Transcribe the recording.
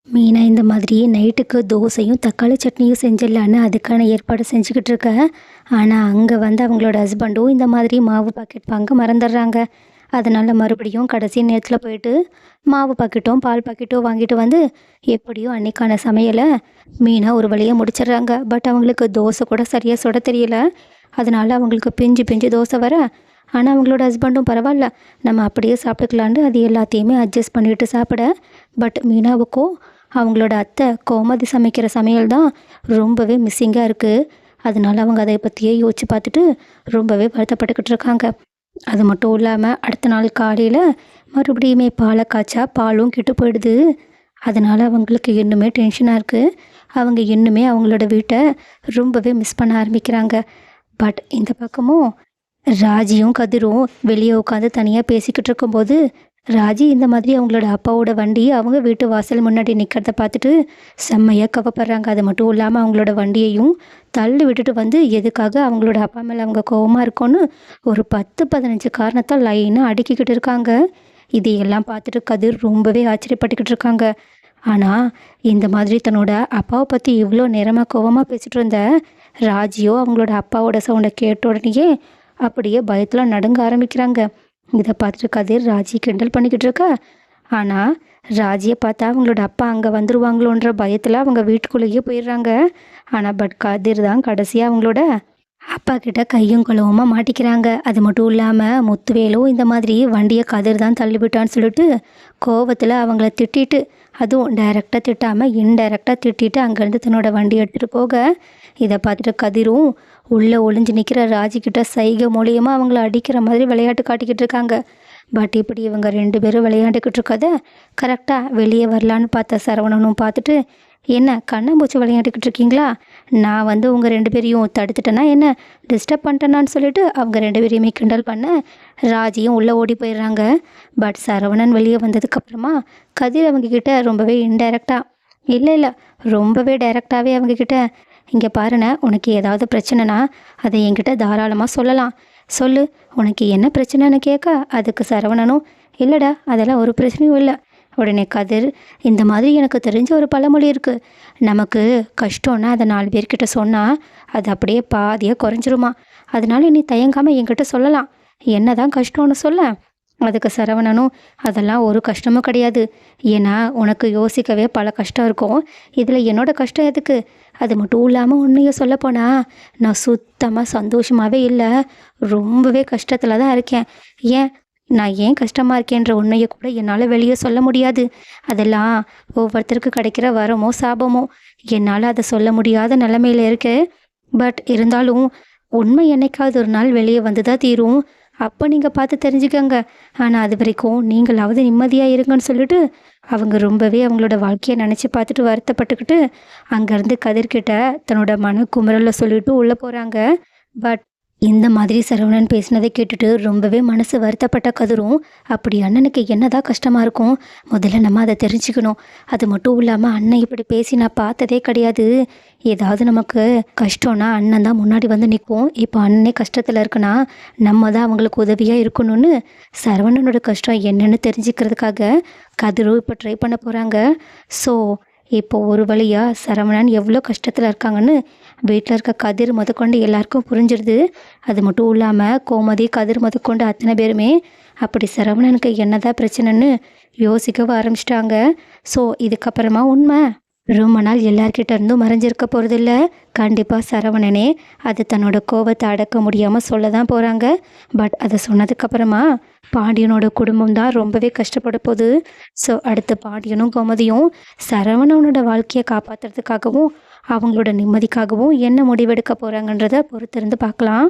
மீனா இந்த மாதிரி நைட்டுக்கு தோசையும் தக்காளி சட்னியும் செஞ்சிடலான்னு அதுக்கான ஏற்பாடு செஞ்சுக்கிட்டு இருக்கேன். ஆனால் அங்கே வந்து அவங்களோட ஹஸ்பண்டும் இந்த மாதிரி மாவு பாக்கெட் வாங்க மறந்துடுறாங்க. அதனால மறுபடியும் கடைசி நேரத்தில் போயிட்டு மாவு பாக்கெட்டும் பால் பாக்கெட்டும் வாங்கிட்டு வந்து எப்படியோ அன்னைக்கான சமையலை மீனா ஒரு வழியாக முடிச்சிடுறாங்க. பட் அவங்களுக்கு தோசை கூட சரியாக சுட தெரியல. அதனால அவங்களுக்கு பிஞ்சு பிஞ்சு தோசை வர, ஆனால் அவங்களோட ஹஸ்பண்டும் பரவாயில்ல, நம்ம அப்படியே சாப்பிட்டுக்கலான்னு அது எல்லாத்தையுமே அட்ஜஸ்ட் பண்ணிட்டு சாப்பிட. பட் மீனாவுக்கும் அவங்களோட அத்தை கோமதி சமைக்கிற சமையல் தான் ரொம்பவே மிஸ்ஸிங்காக இருக்குது. அதனால அவங்க அதை பற்றியே யோசிச்சு பார்த்துட்டு ரொம்பவே வருத்தப்பட்டுக்கிட்டு இருக்காங்க. அது மட்டும் இல்லாமல் அடுத்த நாள் காலையில் மறுபடியுமே பாலை காய்ச்சா பாலும் கெட்டு போயிடுது. அதனால் அவங்களுக்கு இன்னுமே டென்ஷனாக இருக்குது. அவங்க இன்னுமே அவங்களோட வீட்டை ரொம்பவே மிஸ் பண்ண ஆரம்பிக்கிறாங்க. பட் இந்த பக்கமும் ராஜியும் கதிரும் வெளியே உட்காந்து தனியாக பேசிக்கிட்டு இருக்கும்போது ராஜி இந்த மாதிரி அவங்களோட அப்பாவோட வண்டி அவங்க வீட்டு வாசல் முன்னாடி நிற்கிறத பார்த்துட்டு செம்மையாக கவப்படுறாங்க. அது மட்டும் இல்லாமல் அவங்களோட வண்டியையும் தள்ளி விட்டுட்டு வந்து எதுக்காக அவங்களோட அப்பா மேலே அவங்க கோவமாக இருக்கோன்னு ஒரு 10-15 காரணத்தை லைனாக அடுக்கிக்கிட்டு இருக்காங்க. இதையெல்லாம் பார்த்துட்டு கதிர் ரொம்பவே ஆச்சரியப்பட்டுக்கிட்டு இருக்காங்க. ஆனால் இந்த மாதிரி தன்னோட அப்பாவை பற்றி இவ்வளோ நேரமாக கோவமாக பேசிகிட்டு இருந்த ராஜியோ அவங்களோட அப்பாவோட சவுண்டை கேட்ட உடனேயே அப்படியே பயத்தில் நடுங்க ஆரம்பிக்கிறாங்க. இதை பார்த்துட்டு கதிர் ராஜி கிண்டல் பண்ணிக்கிட்டு இருக்க. ஆனால் ராஜியை பார்த்தா அவங்களோட அப்பா அங்கே வந்துருவாங்களோன்ற பயத்தில் அவங்க வீட்டுக்குள்ளேயே போயிடுறாங்க. ஆனால் பட் கதிர் தான் கடைசியாக அவங்களோட அப்பா கிட்ட கையும் குளவுமா மாட்டிக்கிறாங்க. அது மட்டும் இல்லாமல் முத்துவேலும் இந்த மாதிரி வண்டியை கதிர் தான் தள்ளிவிட்டான்னு சொல்லிட்டு கோவத்தில் அவங்கள திட்டிட்டு, அதுவும் டைரெக்டாக திட்டாமல் இன்டைரக்டாக திட்டிட்டு அங்கேருந்து தன்னோட வண்டி எடுத்துகிட்டு போக, இதை பார்த்துட்டு கதிரும் உள்ளே ஒளிஞ்சு நிற்கிற ராஜிக்கிட்ட சைகை மூலியமாக அவங்கள அடிக்கிற மாதிரி விளையாட்டு காட்டிக்கிட்டு இருக்காங்க. பட் இப்படி இவங்க 2 பேரும் விளையாண்டுக்கிட்டு இருக்கத கரெக்டாக வெளியே வரலான்னு பார்த்த சரவணனும் பார்த்துட்டு, என்ன கண்ணாம்பூச்சி விளையாண்டுக்கிட்டு இருக்கீங்களா, நான் வந்து உங்கள் 2 பேரையும் தடுத்துட்டேன்னா என்ன, டிஸ்டர்ப் பண்ணிட்டேனான்னு சொல்லிட்டு அவங்க 2 பேரையுமே கிண்டல் பண்ண ராஜியும் உள்ளே ஓடி போயிடுறாங்க. பட் சரவணன் வெளியே வந்ததுக்கப்புறமா கதிர் அவங்கக்கிட்ட ரொம்பவே இன்டைரக்டாக, இல்லை ரொம்பவே டைரெக்டாகவே அவங்கக்கிட்ட, இங்கே பாருண்ணே, உனக்கு ஏதாவது பிரச்சனைனா அதை என்கிட்ட தாராளமாக சொல்லலாம், சொல்லு, உனக்கு என்ன பிரச்சனைன்னு கேட்க அதுக்கு சரவணனும், இல்லைடா அதெல்லாம் ஒரு பிரச்சனையும் இல்லை. உடனே கதிர், இந்த மாதிரி எனக்கு தெரிஞ்ச ஒரு பழமொழி இருக்குது, நமக்கு கஷ்டம்னா அதை 4 பேர்கிட்ட சொன்னால் அது அப்படியே பாதியாக குறைஞ்சிருமா, அதனால நீ தயங்காமல் என்கிட்ட சொல்லலாம், என்ன தான் கஷ்டம்னு சொல்ல. அதுக்கு சரவணனும், அதெல்லாம் ஒரு கஷ்டமும் கிடையாது, ஏன்னா உனக்கு யோசிக்கவே பல கஷ்டம் இருக்கும், இதில் என்னோட கஷ்டம் எதுக்கு, அது மட்டும் இல்லாமல் உன்னையே சொல்லப்போனா நான் சுத்தமாக சந்தோஷமாகவே இல்லை, ரொம்பவே கஷ்டத்தில் தான் இருக்கேன், ஏன் நான் ஏன் கஷ்டமாக இருக்கேன்ற உண்மையை கூட என்னால் வெளியே சொல்ல முடியாது, அதெல்லாம் ஒவ்வொருத்தருக்கு கிடைக்கிற வரமோ சாபமோ, என்னால் அதை சொல்ல முடியாத நிலைமையில் இருக்கு. பட் இருந்தாலும் உண்மை என்னைக்காவது ஒரு நாள் வெளியே வந்து தான் தீரும், அப்போ நீங்கள் பார்த்து தெரிஞ்சுக்கோங்க, ஆனால் அது வரைக்கும் நீங்களாவது நிம்மதியாக இருங்கன்னு சொல்லிட்டு அவங்க ரொம்பவே அவங்களோட வாழ்க்கையை நினச்சி பார்த்துட்டு வருத்தப்பட்டுக்கிட்டு அங்கேருந்து கதிர்கிட்ட தன்னோட மனக்குமுறலை சொல்லிட்டு உள்ளே போகிறாங்க. பட் இந்த மாதிரி சரவணன் பேசினதை கேட்டுட்டு ரொம்பவே மனசு வருத்தப்பட்ட கதிரும், அப்படி அண்ணனுக்கு என்னதான் கஷ்டமாக இருக்கும், முதல்ல நம்ம அதை தெரிஞ்சுக்கணும், அது மட்டும் இல்லாமல் அண்ணன் இப்படி பேசி நான் பார்த்ததே கிடையாது, ஏதாவது நமக்கு கஷ்டம்னா அண்ணன் தான் முன்னாடி வந்து நிற்கும், இப்போ அண்ணனே கஷ்டத்தில் இருக்குன்னா நம்ம தான் அவங்களுக்கு உதவியாக இருக்கணும்னு சரவணனோட கஷ்டம் என்னன்னு தெரிஞ்சுக்கிறதுக்காக கதிரும் இப்போ ட்ரை பண்ண போகிறாங்க. ஸோ இப்போ ஒரு வழியாக சரவணன் எவ்வளோ கஷ்டத்தில் இருக்காங்கன்னு வீட்டில் இருக்க கதிர் முதற்கொண்டு எல்லாருக்கும் புரிஞ்சிடுது. அது மட்டும் இல்லாமல் கோமதி கதிர் முதற்கொண்டு அத்தனை பேருமே அப்படி சரவணனுக்கு என்னதான் பிரச்சனைன்னு யோசிக்க ஆரம்பிச்சிட்டாங்க. ஸோ இதுக்கப்புறமா உண்மை ரொம்ப நாள் எல்லார்கிட்ட இருந்தும் மறைஞ்சிருக்க போகிறதில்ல. கண்டிப்பாக சரவணனே அது தன்னோட கோபத்தை அடக்க முடியாமல் சொல்ல தான் போகிறாங்க. பட் அதை சொன்னதுக்கப்புறமா பாண்டியனோட குடும்பம் தான் ரொம்பவே கஷ்டப்பட போகுது. ஸோ அடுத்து பாண்டியனும் கோமதியும் சரவணனோட வாழ்க்கையை காப்பாற்றுறதுக்காகவும் அவங்களோட நிம்மதிக்காகவும் என்ன முடிவெடுக்க போகிறாங்கன்றதை பொறுத்திருந்து பார்க்கலாம்.